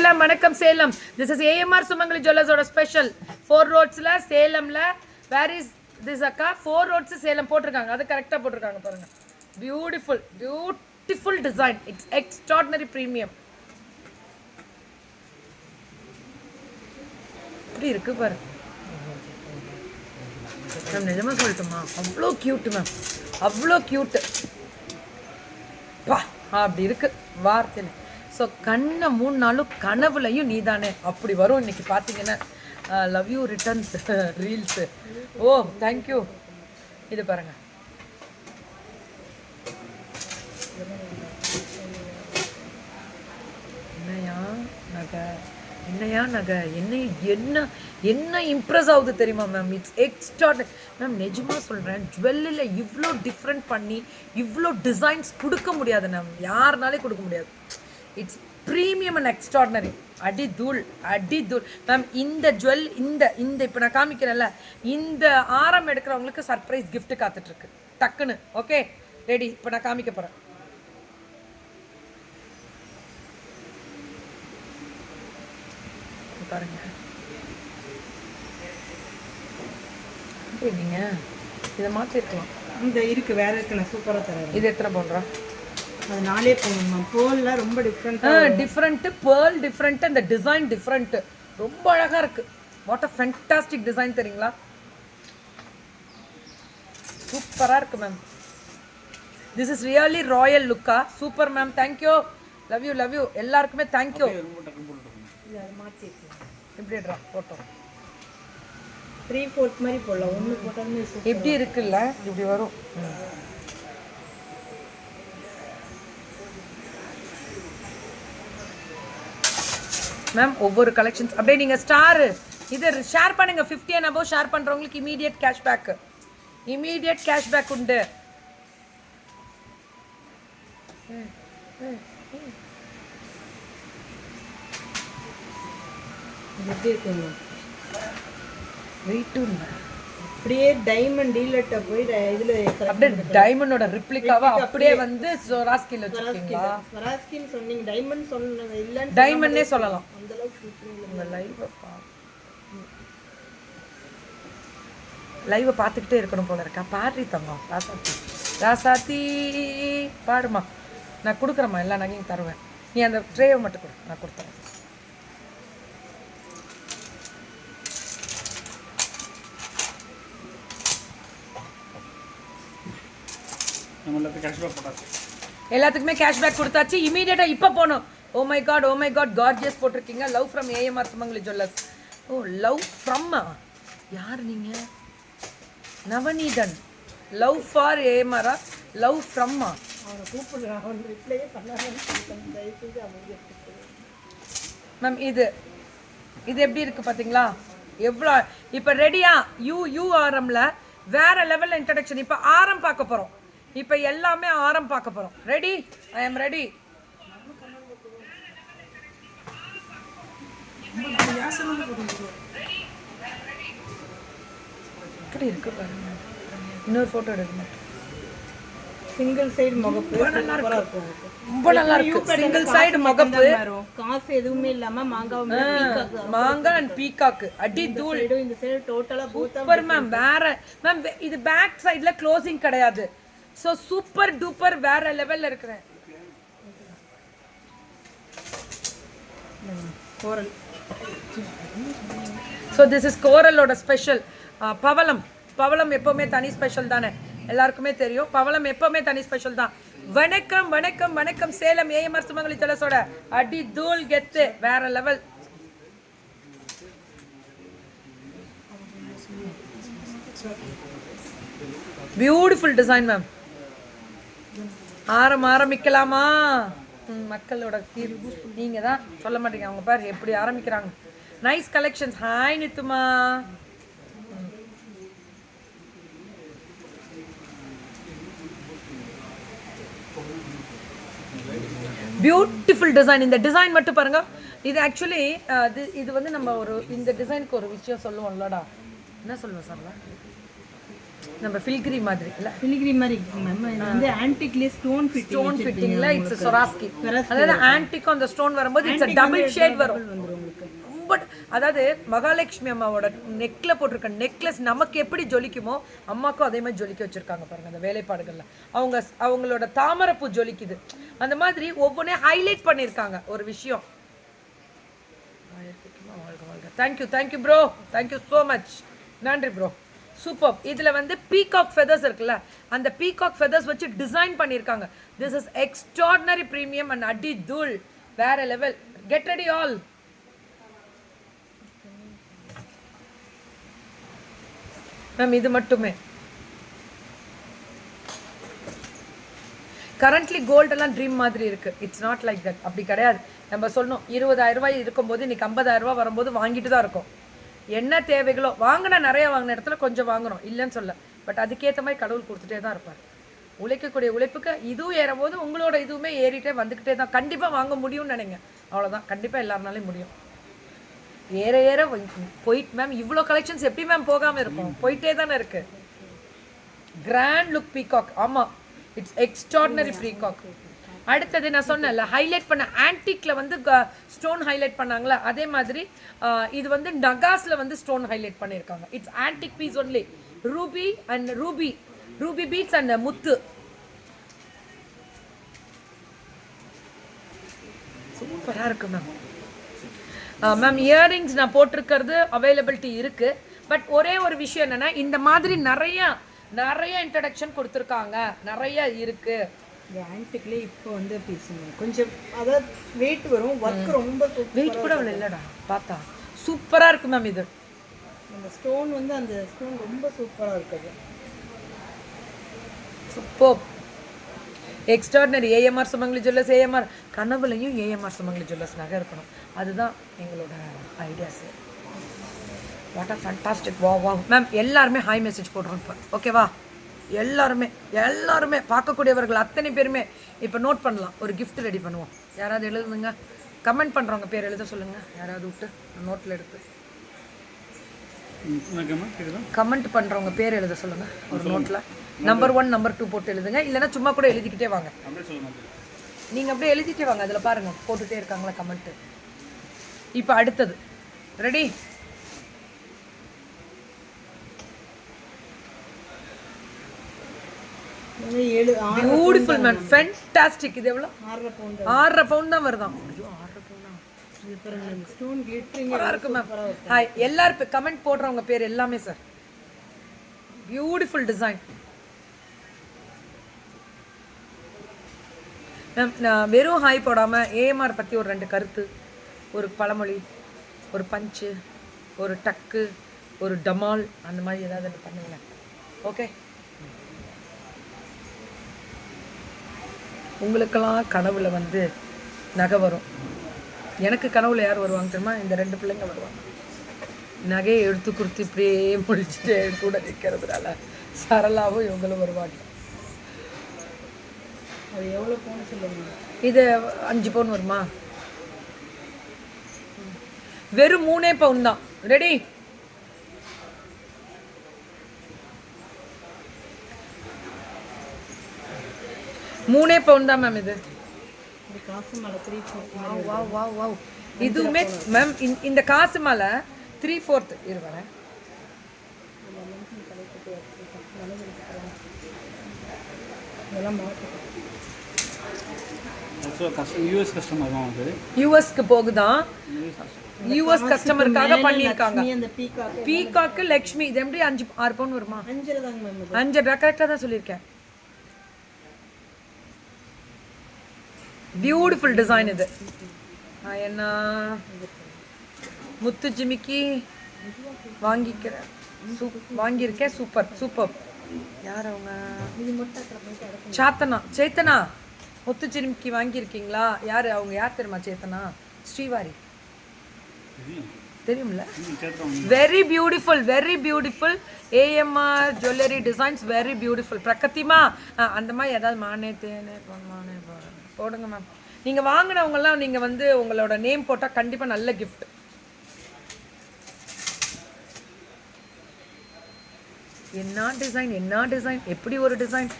சேலம் வணக்கம் Salem. This is AMR Sumangali ஜுவல்லர்ஸோட special 4 ரோட்ஸ்ல சேலம்ல. Where is this அக்கா? 4 roads Salem போட்டிருக்காங்க. அது கரெக்டாக போட்டிருக்காங்க பாருங்க. Beautiful beautiful design. It's extraordinary premium. இப்படி இருக்கு பாருங்க மேம். நிஜமா சொல்லட்டுமா, அவ்வளோ கியூட்டு மேம், அவ்வளோ கியூட்டு பா. அப்படி இருக்கு வார்த்தையில். ஸோ கண்ணை 3 நாளும் கனவுலையும் நீதானே அப்படி வரும். இன்னைக்கு பார்த்தீங்கன்னா love you returns reels. Oh thank you. இது பாருங்க, என்னையா நகை, என்னையா நகை, என்ன என்ன இம்ப்ரெஸ் ஆகுது தெரியுமா மேம்? It's extraordinary ma'am. நிஜமாக சொல்கிறேன், ஜுவல்லில் இவ்வளோ டிஃப்ரெண்ட் பண்ணி இவ்வளோ டிசைன்ஸ் கொடுக்க முடியாது மேம், யாருனாலே கொடுக்க முடியாது. It's premium and extraordinary. அடி தூள் மேம். இந்த ஜுவல் இந்த இப்போ நான் காமிக்கிறேன்ல, இந்த ஆரம் எடுக்கிறவங்களுக்கு சர்ப்ரைஸ் கிஃப்ட் காத்துட்ருக்கு டக்குன்னு. Okay ready? இப்போ நான் காமிக்க போகிறேன். பாருங்க, நீங்கள் இதை மாற்றிருக்கலாம். இந்த இருக்கு வேற இருக்கு, நான் சூப்பராக தரேன். இது எத்தனை போடுறா? அது 4 போகணுமா? பேர்லாம் ரொம்ப டிஃப்ரெண்ட்டு, பேர்ல் டிஃப்ரெண்ட்டு, அந்த டிசைன் டிஃப்ரெண்ட்டு, ரொம்ப அழகாக இருக்குது. வாட் அ ஃபென்டாஸ்டிக் டிசைன் தெரியுங்களா? சூப்பராக இருக்குது ma'am. This is really royal லுக்கா. Super ma'am, thank you. Love you எல்லாருக்குமே தேங்க்யூ. இப்படிடுறா ஃபோட்டோ 3/4 மாதிரி போடலாம். 1 போட்டாலுமே எப்படி இருக்குல்ல, இப்படி வரும் மேம். ஒவ்வொரு கலெக்ஷன்ஸ் அப்படியே நீங்கள் ஸ்டார் இதை ஷேர் பண்ணுங்க. 50 and above ஷேர் பண்ணுறவங்களுக்கு இமீடியட் கேஷ்பேக் உண்டு. எப்படி இருக்குங்க? வெயிட்டும் இல்லை, அப்படியே டைமண்ட் டீலர்ட்ட போய் இதில் அப்படியே டைமண்டோட ரிப்ளிகாவை அப்படியே வந்து சொராஸ்கில் வச்சுருக்கீங்களா? சொராஸ்கின்னு சொன்னீங்க, டைமண்ட் சொன்னீங்க. இல்லைன்னு டைமண்டே சொல்லலாம். அந்த அளவுக்கு உங்கள் லைவை பார்த்துக்கிட்டே இருக்கணும் போல இருக்கா. பாடுறி தங்கம். ராசாத்தி பாடுமா. நான் கொடுக்குறேம்மா, எல்லா நகையும் தருவேன். நீ அந்த ட்ரேவை மட்டும் கொடு, நான் கொடுத்துறேன். எல்லாத்துக்குமே கேஷ்பேக் கொடுத்தாச்சு. இமீடியட்டாக இப்போ போகணும். ஓ மை காட் கார்ஜியஸ் போட்டிருக்கீங்க. Love from AMR Sumangali jewellers. Oh love ஃப்ரம்மா? யார் நீங்கள்? நவநீதன். லவ் ஃபார் ஏஎம்ஆரா? லவ் ஃப்ரம்மா? அவனை கூப்பிடுறான், அவன் ரிப்ளையே பண்ணாமல் மேம். இது எப்படி இருக்குது பார்த்தீங்களா? எவ்வளோ இப்போ ரெடியா? யூஆர்எம்ல வேற லெவலில் இன்ட்ரடக்ஷன். இப்போ ஆரம் பார்க்க போகிறோம். இப்போ எல்லாமே ஆரம் பார்க்க போகிறோம். ரெடி? I am ready. இப்படி இருக்கு பாருங்க. இன்னொரு ஃபோட்டோ எடுக்கணும். சிங்கிள் சைடு முகப்பு ரொம்ப நல்லா இருக்கு. சிங்கிள் சைடு முகப்பு, காசு எதுவுமே இல்லாம மாங்காய் அண்ட் பீகாக். அடி தூள். இந்த சைடு டோட்டலா சூப்பர் மேம். வேற மேம், இது பேக் சைடுல க்ளோசிங் கிடையாது. ஸோ சூப்பர் டூப்பர் வேற லெவல்ல இருக்கிறேன். கோரல். ஸோ திஸ் இஸ் கோரலோட ஸ்பெஷல். பவளம் எப்பவுமே தனி ஸ்பெஷல் தானே, எல்லாருக்குமே தெரியும். பவளம் எப்பவுமே தனி ஸ்பெஷல் தான். வணக்கம் சேலம் ஏஎம்ஆர் சுமங்கலி ஜுவல்லர்ஸோட அடி தூள் கெத்து வேற லெவல். Beautiful design ma'am. ஆரம்பிக்கலாமா? மக்களோட தீர்வு நீங்கள் தான் சொல்ல மாட்டீங்க. அவங்க பாரு எப்படி ஆரம்பிக்கிறாங்க. Nice collections. ஹாய் நித்துமா. Beautiful design. இந்த டிசைன் மட்டும் பாருங்க. இது ஆக்சுவலி இது வந்து நம்ம ஒரு இந்த டிசைனுக்கு ஒரு விஷயம் சொல்லுவோம்லடா. என்ன சொல்லுவோம் சார்? நம்ம ஃபில்கிரி மாதிரி இல்ல, ஃபிலிகிரி மாதிரி இருக்கு மேம். இது வந்து ஆன்டிக்லேயே ஸ்டோன் ஸ்டோன் ஃபிட்டிங்ல இட்ஸ் சொராஸ்கி. அதாவது ஆன்டிக்கும் அந்த ஸ்டோன் வரும்போது இட்ஸ் டபுள் ஷேட் வரும். வந்துரும் உங்களுக்கு. ரொம்ப அதாவது மகாலட்சுமி அம்மாவோட நெக்ல போட்டிருக்க நெக்லஸ் நமக்கு எப்படி ஜொலிக்குமோ அம்மாக்கும் அதே மாதிரி ஜொலிக்க வச்சிருக்காங்க பாருங்க அந்த வேலைப்பாடுகள்ல. அவங்களோட தாமரைப்பூ ஜொலிக்குது. அந்த மாதிரி ஒவ்வொன்றையும் ஹைலைட் பண்ணியிருக்காங்க ஒரு விஷயம். Thank you bro, thank you so much. நன்றி ப்ரோ, சூப்பர். இதில் வந்து பீகாக் ஃபெதர்ஸ் இருக்குல்ல, அந்த பீகாக் ஃபெதர்ஸ் வச்சு டிசைன் பண்ணியிருக்காங்க. This is extraordinary premium and அடி தூள் வேற level. Get ready all. Ma'am இது மட்டுமே கரண்ட்லி கோல்டெல்லாம் ட்ரீம் மாதிரி இருக்கு. It's not like that. அப்படி கிடையாது. நம்ம சொல்லணும் 20,000 ரூபாய் இருக்கும்போது இன்னைக்கு 50,000 ரூபாய் வரும்போது வாங்கிட்டு தான் இருக்கோம். என்ன தேவைகளோ வாங்கினா நிறைய வாங்கின இடத்துல கொஞ்சம் வாங்குறோம் இல்லைன்னு சொல்ல. பட் அதுக்கேற்ற மாதிரி கடவுள் கொடுத்துட்டே தான் இருப்பார். உழைக்கக்கூடிய உழைப்புக்கு இதுவும் ஏறும்போது உங்களோட இதுவுமே ஏறிட்டே வந்துக்கிட்டே தான். கண்டிப்பாக வாங்க முடியும்னு நினைங்க. அவ்வளோதான். கண்டிப்பாக எல்லாருனாலையும் முடியும். ஏற ஏற போயிட்டு மேம் இவ்வளோ கலெக்ஷன்ஸ் எப்படி மேம் போகாமல் இருக்கும்? போயிட்டே தானே இருக்கு. Grand look peacock. ஆமாம், இட்ஸ் எக்ஸ்ட்ராடினரி பீகாக். அடுத்தது நான் சொன்னேன்ல ஹைலைட் பண்ண ஆன்டிக்ல வந்து ஸ்டோன் ஹைலைட் பண்ணாங்களா, அதே மாதிரி இது வந்து நகாஸ்ல வந்து ஸ்டோன் ஹைலைட் பண்ணியிருக்காங்க. It's antique piece only. Ruby beads and முத்து. சூப்பராக இருக்கு மேம். மேம் இயரிங்ஸ் நான் போட்டிருக்கிறது அவைலபிலிட்டி இருக்கு. பட் ஒரே ஒரு விஷயம் என்னன்னா இந்த மாதிரி நிறைய இன்ட்ரடக்ஷன் கொடுத்துருக்காங்க, நிறைய இருக்கு. இந்த ஆன்டிக்லேயே இப்போ வந்து பீஸுங்க கொஞ்சம் அதாவது வெயிட் வரும். ஒர்க் ரொம்ப வெயிட் கூட அவ்வளோ இல்லைடா பார்த்தா. சூப்பராக இருக்கு மேம். இது அந்த ஸ்டோன் வந்து அந்த ஸ்டோன் ரொம்ப சூப்பராக இருக்குது. Super extraordinary. AMR Sumangali jewellers. AMR கனவுலையும் AMR Sumangali jewellers நகை இருக்கணும். அதுதான் எங்களோட ஐடியாஸ். What are fantastic. வா மேம் எல்லாருமே ஹாய் மெசேஜ் போடுறோம் இப்போ. ஓகேவா? எல்லாருமே பார்க்கக்கூடியவர்கள் அத்தனை பேருமே இப்போ நோட் பண்ணலாம். ஒரு கிஃப்ட் ரெடி பண்ணுவோம். யாராவது எழுதுங்க. கமெண்ட் பண்ணுறவங்க பேர் எழுத சொல்லுங்கள். யாராவது விட்டு நோட்டில் எடுத்து கமெண்ட் பண்ணுறவங்க பேர் எழுத சொல்லுங்கள். ஒரு நோட்டில் நம்பர் 1 நம்பர் 2 போட்டு எழுதுங்க. இல்லைன்னா சும்மா கூட எழுதிக்கிட்டே வாங்க. நீங்கள் அப்படியே எழுதிட்டே வாங்க. அதில் பாருங்கள் போட்டுகிட்டே இருக்காங்களா கமெண்ட்டு. இப்போ அடுத்தது ரெடி. Beautiful man, fantastic. இது எவ்வளோ? 6.5 பவுண்ட் தான் வருதாம். ஐயோ 6.5 பவுண்டா? ஸ்டோன் கிளிட்டரிங் இருக்கு மேம். ஹாய் எல்லாரும் கமெண்ட் போடுறவங்க பேர் எல்லாமே சார். Beautiful design ma'am. நான் வெறும் ஹாய் போடாமல் ஏஎம்ஆர் பற்றி ஒரு 2 கருத்து, ஒரு பழமொழி, ஒரு பஞ்சு, ஒரு டக்கு, ஒரு டமால், அந்த மாதிரி ஏதாவது பண்ணுங்களேன். ஓகே? உங்களுக்கெல்லாம் கனவுல வந்து நகை வரும். எனக்கு கனவுல யார் வருவாங்க தெரியுமா? இந்த 2 பிள்ளைங்க வருவாங்க. நகையை எடுத்து கொடுத்து இப்படியே முடிச்சுட்டு கூட நிற்கிறதுனால சரளாவும் இவங்களும் வருவாங்க. அது எவ்வளோ பவுன் சொல்லுங்க? இது 5 பவுன் வருமா? வெறும் 3 பவுன் தான். ரெடி? மூணே பவுன் தான் மேம். இது காசு மாலை 3/4. Wow wow wow. இதுவுமே மேம் இந்த காசு மாலை 3/4 இரு வரேன். யூஎஸ்க்கு போகுதான். யூஎஸ் கஸ்டமருக்காக பண்ணியிருக்காங்க. பீகாக்கு லக்ஷ்மி. இது எப்படி 5-6 பவுன் வருமா? 5 கரெக்டாக தான் சொல்லியிருக்கேன். பியூட்டிஃபுல் டிசைன் இது. என்ன முத்து ஜிமிக்கி வாங்கிக்கிறேன். வாங்கியிருக்கேன். சூப்பர். யார் அவங்க? சேத்தனா முத்து ஜிமிக்கி வாங்கியிருக்கீங்களா? யார் அவங்க? யார் தெரியுமா? சேத்தனா ஸ்ரீவாரி தெரியும்ல? Very beautiful AMR jewellery designs. Very beautiful. பிரகத்திமா அந்த மாதிரி ஏதாவது மானே தேனே போடுங்க மேம். நீங்கள் வாங்கினவங்கலாம் நீங்கள் வந்து உங்களோட நேம் போட்டால் கண்டிப்பாக நல்ல கிஃப்ட். என்ன டிசைன் எப்படி ஒரு டிசைன்